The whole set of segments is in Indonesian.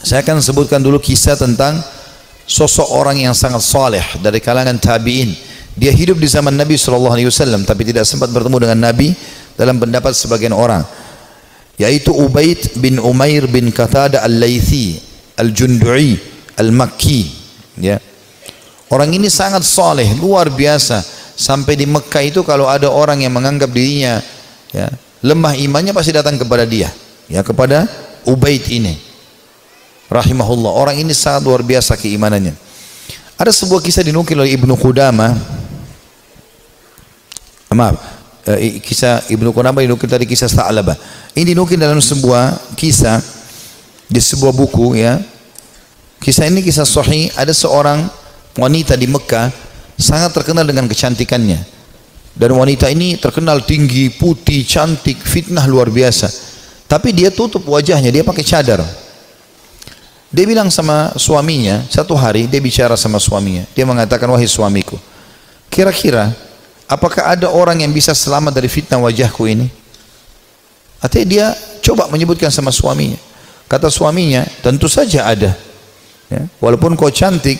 Saya akan sebutkan dulu kisah tentang sosok orang yang sangat saleh dari kalangan tabi'in. Dia hidup di zaman Nabi SAW tapi tidak sempat bertemu dengan Nabi dalam pendapat sebagian orang, yaitu Ubaid bin Umair bin Qatadah al-Laythi al-Jundu'i al-Makki. Ya. Orang ini sangat saleh, luar biasa. Sampai di Mekah itu kalau ada orang yang menganggap dirinya ya, lemah imannya, pasti datang kepada dia, ya, kepada Ubaid ini rahimahullah. Orang ini sangat luar biasa keimanannya. Ada sebuah kisah dinukil oleh Ibnu Qudamah. Kisah Ibnu Qudamah dinukil tadi, kisah Tha'labah. Ini dinukil dalam sebuah kisah di sebuah buku, ya. Kisah ini kisah sahih. Ada seorang wanita di Mekah sangat terkenal dengan kecantikannya, dan wanita ini terkenal tinggi, putih, cantik, fitnah luar biasa. Tapi dia tutup wajahnya, dia pakai cadar. Dia bilang sama suaminya, satu hari dia bicara sama suaminya, dia mengatakan, wahai suamiku, kira-kira apakah ada orang yang bisa selamat dari fitnah wajahku ini? Artinya dia coba menyebutkan sama suaminya. Kata suaminya, tentu saja ada, ya, walaupun kau cantik,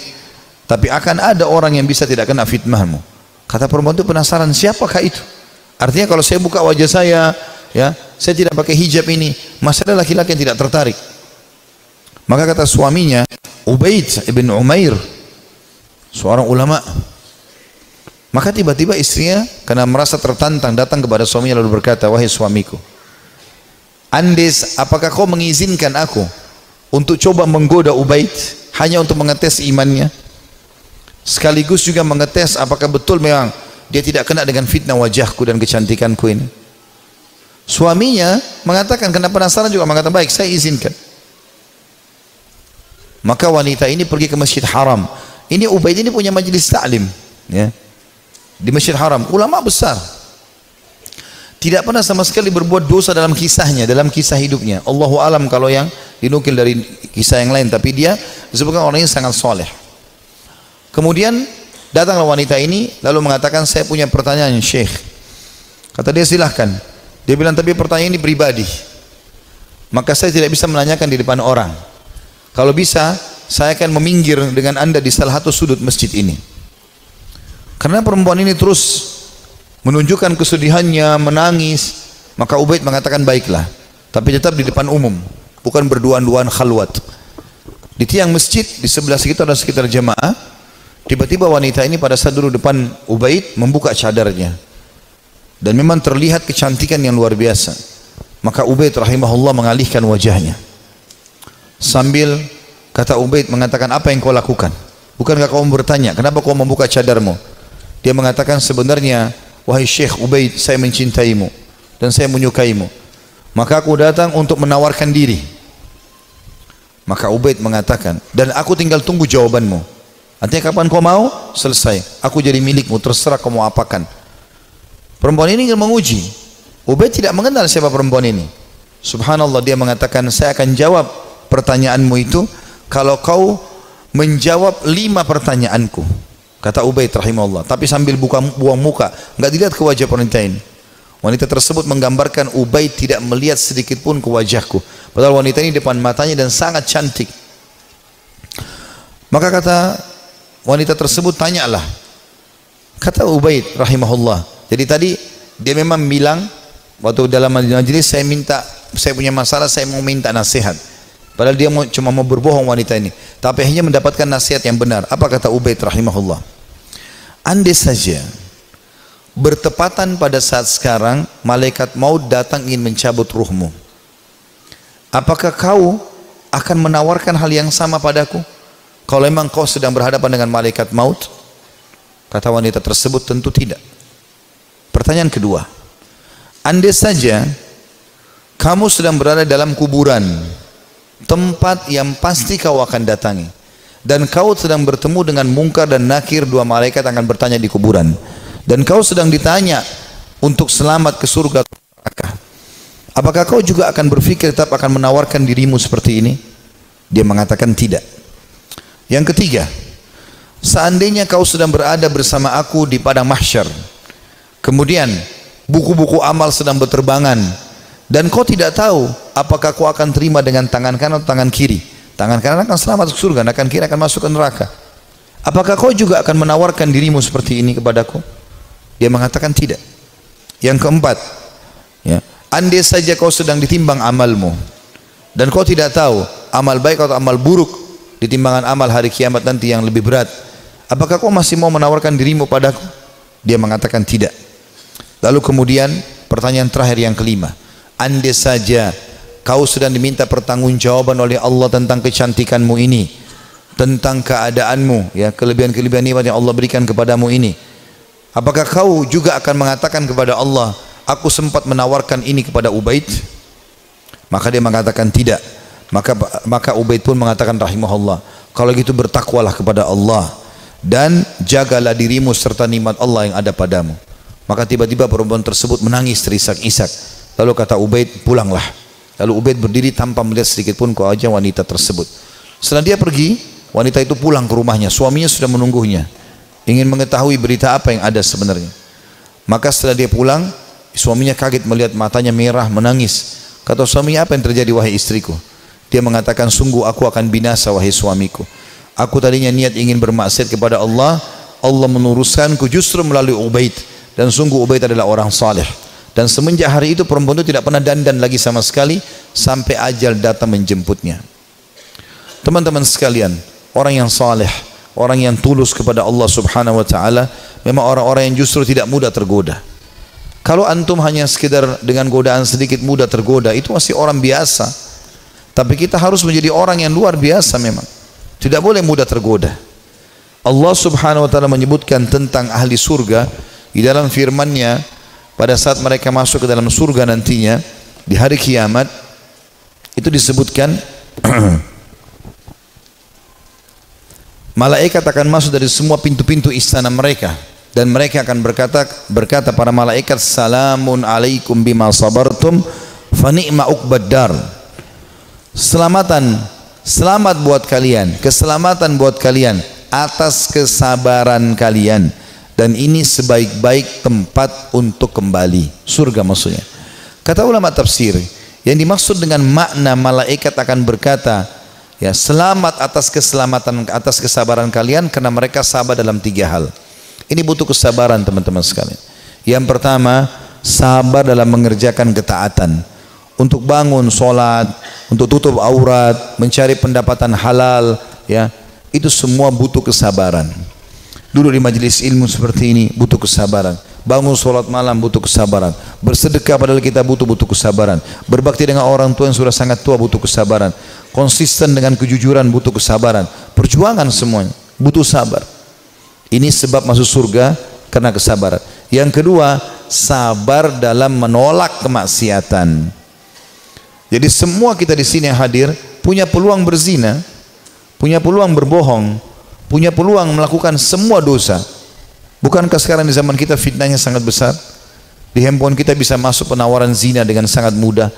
tapi akan ada orang yang bisa tidak kena fitnahmu. Kata perempuan itu penasaran, siapakah itu? Artinya kalau saya buka wajah saya, ya, saya tidak pakai hijab ini, masih ada laki-laki yang tidak tertarik. Maka kata suaminya, Ubaid ibn Umair, seorang ulama. Maka tiba-tiba istrinya karena merasa tertantang datang kepada suaminya lalu berkata, wahai suamiku, Andes, apakah kau mengizinkan aku untuk coba menggoda Ubaid hanya untuk mengetes imannya, sekaligus juga mengetes apakah betul memang dia tidak kena dengan fitnah wajahku dan kecantikanku ini? Suaminya mengatakan, karena penasaran juga mengatakan, baik, saya izinkan. Maka wanita ini pergi ke Masjid Haram. Ini Ubaid ini punya majelis ta'lim, ya, di Masjid Haram, ulama besar. Tidak pernah sama sekali berbuat dosa dalam kisahnya, dalam kisah hidupnya. Allahu alam kalau yang dinukil dari kisah yang lain, tapi dia disebutkan orangnya sangat soleh. Kemudian datanglah wanita ini lalu mengatakan, saya punya pertanyaan Syekh. Kata dia, silahkan. Dia bilang, tapi pertanyaan ini pribadi, maka saya tidak bisa menanyakan di depan orang. Kalau bisa saya akan meminggir dengan anda di salah satu sudut masjid ini. Karena perempuan ini terus menunjukkan kesedihannya, menangis. Maka Ubaid mengatakan, baiklah, tapi tetap di depan umum, bukan berduaan-duaan khalwat. Di tiang masjid di sebelah sekitar jamaah. Tiba-tiba wanita ini pada saat duduk depan Ubaid membuka cadarnya, dan memang terlihat kecantikan yang luar biasa. Maka Ubaid rahimahullah mengalihkan wajahnya sambil kata Ubaid mengatakan, apa yang kau lakukan? Bukankah kau bertanya, kenapa kau membuka cadarmu? Dia mengatakan, sebenarnya wahai Syekh Ubaid, saya mencintaimu dan saya menyukaimu, maka aku datang untuk menawarkan diri. Maka Ubaid mengatakan, dan aku tinggal tunggu jawabanmu. Artinya kapan kau mau? Selesai, aku jadi milikmu, terserah kau mau apakan. Perempuan ini ingin menguji. Ubaid tidak mengenal siapa perempuan ini. Subhanallah, dia mengatakan, saya akan jawab pertanyaanmu itu kalau kau menjawab 5 pertanyaanku, kata Ubaid rahimahullah, tapi sambil buang muka, nggak dilihat ke wajah wanita ini. Wanita tersebut menggambarkan Ubaid tidak melihat sedikit pun ke wajahku, padahal wanita ini depan matanya dan sangat cantik. Maka kata wanita tersebut, tanyalah. Kata Ubaid rahimahullah, jadi tadi dia memang bilang waktu dalam majelis, saya punya masalah, saya mau minta nasihat. Padahal dia cuma mau berbohong wanita ini, tapi hanya mendapatkan nasihat yang benar. Apa kata Ubaid rahimahullah? Andai saja bertepatan pada saat sekarang malaikat maut datang ingin mencabut ruhmu, apakah kau akan menawarkan hal yang sama padaku kalau memang kau sedang berhadapan dengan malaikat maut? Kata wanita tersebut, tentu tidak. Pertanyaan kedua, andai saja kamu sedang berada dalam kuburan, tempat yang pasti kau akan datangi, dan kau sedang bertemu dengan Munkar dan Nakir, 2 malaikat akan bertanya di kuburan, dan kau sedang ditanya untuk selamat ke surga atau neraka, apakah kau juga akan berpikir tetap akan menawarkan dirimu seperti ini? Dia mengatakan tidak. Yang ketiga, seandainya kau sedang berada bersama aku di padang mahsyar, kemudian buku-buku amal sedang berterbangan, dan kau tidak tahu apakah kau akan terima dengan tangan kanan atau tangan kiri, Tangan kanan akan selamat ke surga, tangan kiri akan masuk ke neraka. Apakah kau juga akan menawarkan dirimu seperti ini kepadaku? Dia mengatakan tidak. Yang keempat, ya, andai saja kau sedang ditimbang amalmu dan kau tidak tahu amal baik atau amal buruk di timbangan amal hari kiamat nanti yang lebih berat, apakah kau masih mau menawarkan dirimu padaku? Dia mengatakan tidak. Lalu kemudian pertanyaan terakhir yang kelima, andai saja kau sedang diminta pertanggungjawaban oleh Allah tentang kecantikanmu ini, tentang keadaanmu, ya, kelebihan-kelebihan nikmat yang Allah berikan kepadamu ini, apakah kau juga akan mengatakan kepada Allah, aku sempat menawarkan ini kepada Ubaid? Maka dia mengatakan tidak. Maka Ubaid pun mengatakan rahimahullah, kalau gitu bertakwalah kepada Allah dan jagalah dirimu serta nikmat Allah yang ada padamu. Maka tiba-tiba perempuan tersebut menangis terisak-isak. Lalu kata Ubaid, pulanglah. Lalu Ubaid berdiri tanpa melihat sedikit pun ke wajah wanita tersebut. Setelah dia pergi, wanita itu pulang ke rumahnya. Suaminya sudah menunggunya, ingin mengetahui berita apa yang ada sebenarnya. Maka setelah dia pulang, suaminya kaget melihat matanya merah, menangis. Kata suaminya, apa yang terjadi wahai istriku? Dia mengatakan, sungguh aku akan binasa wahai suamiku. Aku tadinya niat ingin bermaksiat kepada Allah, Allah menuruskanku justru melalui Ubaid, dan sungguh Ubaid adalah orang saleh. Dan semenjak hari itu perempuan itu tidak pernah dandan lagi sama sekali sampai ajal datang menjemputnya. Teman-teman sekalian, orang yang saleh, orang yang tulus kepada Allah subhanahu wa ta'ala, memang orang-orang yang justru tidak mudah tergoda. Kalau antum hanya sekedar dengan godaan sedikit mudah tergoda, itu masih orang biasa. Tapi kita harus menjadi orang yang luar biasa memang. Tidak boleh mudah tergoda. Allah subhanahu wa ta'ala menyebutkan tentang ahli surga di dalam firman-Nya pada saat mereka masuk ke dalam surga nantinya di hari kiamat. Itu disebutkan malaikat akan masuk dari semua pintu-pintu istana mereka, dan mereka akan berkata para malaikat, salamun alaikum bima sabartum fa ni'ma uqbad dar. Selamat buat kalian, keselamatan buat kalian atas kesabaran kalian, dan ini sebaik-baik tempat untuk kembali, surga maksudnya. Kata ulama tafsir, yang dimaksud dengan makna malaikat akan berkata, ya, selamat atas keselamatan, atas kesabaran kalian, karena mereka sabar dalam 3 hal. Ini butuh kesabaran teman-teman sekalian. Yang pertama, sabar dalam mengerjakan ketaatan, untuk bangun sholat, untuk tutup aurat, mencari pendapatan halal, ya, itu semua butuh kesabaran. Duduk di majelis ilmu seperti ini butuh kesabaran. Bangun sholat malam butuh kesabaran. Bersedekah padahal kita butuh kesabaran. Berbakti dengan orang tua yang sudah sangat tua butuh kesabaran. Konsisten dengan kejujuran butuh kesabaran. Perjuangan semuanya butuh sabar. Ini sebab masuk surga karena kesabaran. Yang kedua, sabar dalam menolak kemaksiatan. Jadi semua kita di sini yang hadir punya peluang berzina, punya peluang berbohong, punya peluang melakukan semua dosa. Bukankah sekarang di zaman kita fitnahnya sangat besar? Di handphone kita bisa masuk penawaran zina dengan sangat mudah.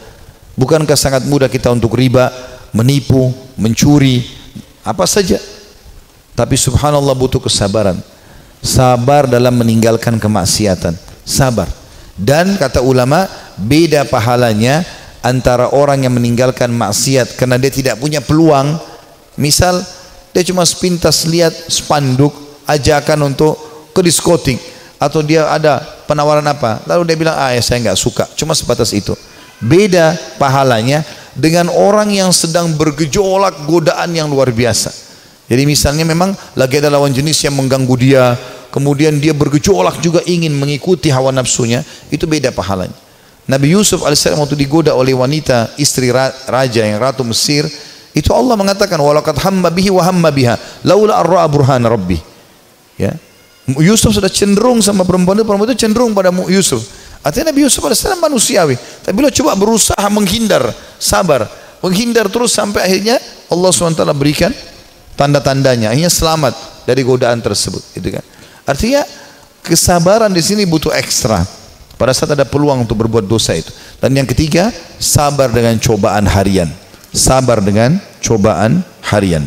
Bukankah sangat mudah kita untuk riba, menipu, mencuri, apa saja? Tapi subhanallah butuh kesabaran. Sabar dalam meninggalkan kemaksiatan. Sabar. Dan kata ulama, beda pahalanya antara orang yang meninggalkan maksiat karena dia tidak punya peluang. Misal dia cuma sepintas lihat spanduk ajakan untuk ke diskotik, atau dia ada penawaran apa, lalu dia bilang, ya saya nggak suka, cuma sebatas itu. Beda pahalanya dengan orang yang sedang bergejolak godaan yang luar biasa. Jadi misalnya memang lagi ada lawan jenis yang mengganggu dia, kemudian dia bergejolak juga ingin mengikuti hawa nafsunya, itu beda pahalanya. Nabi Yusuf alaihissalam waktu digoda oleh wanita istri raja yang ratu Mesir, itu Allah mengatakan, walaqad hamma bihi wa hamma biha laula ar-ra'a burhana rabbi. Ya, Yusuf sudah cenderung sama perempuan itu cenderung pada Yusuf. Artinya Nabi Yusuf alaihissalam manusiawi, tapi beliau coba berusaha menghindar, sabar, menghindar terus sampai akhirnya Allah SWT berikan tanda-tandanya, akhirnya selamat dari godaan tersebut. Gitu kan? Artinya kesabaran di sini butuh ekstra pada saat ada peluang untuk berbuat dosa itu. Dan yang ketiga, sabar dengan cobaan harian. Sabar dengan cobaan harian.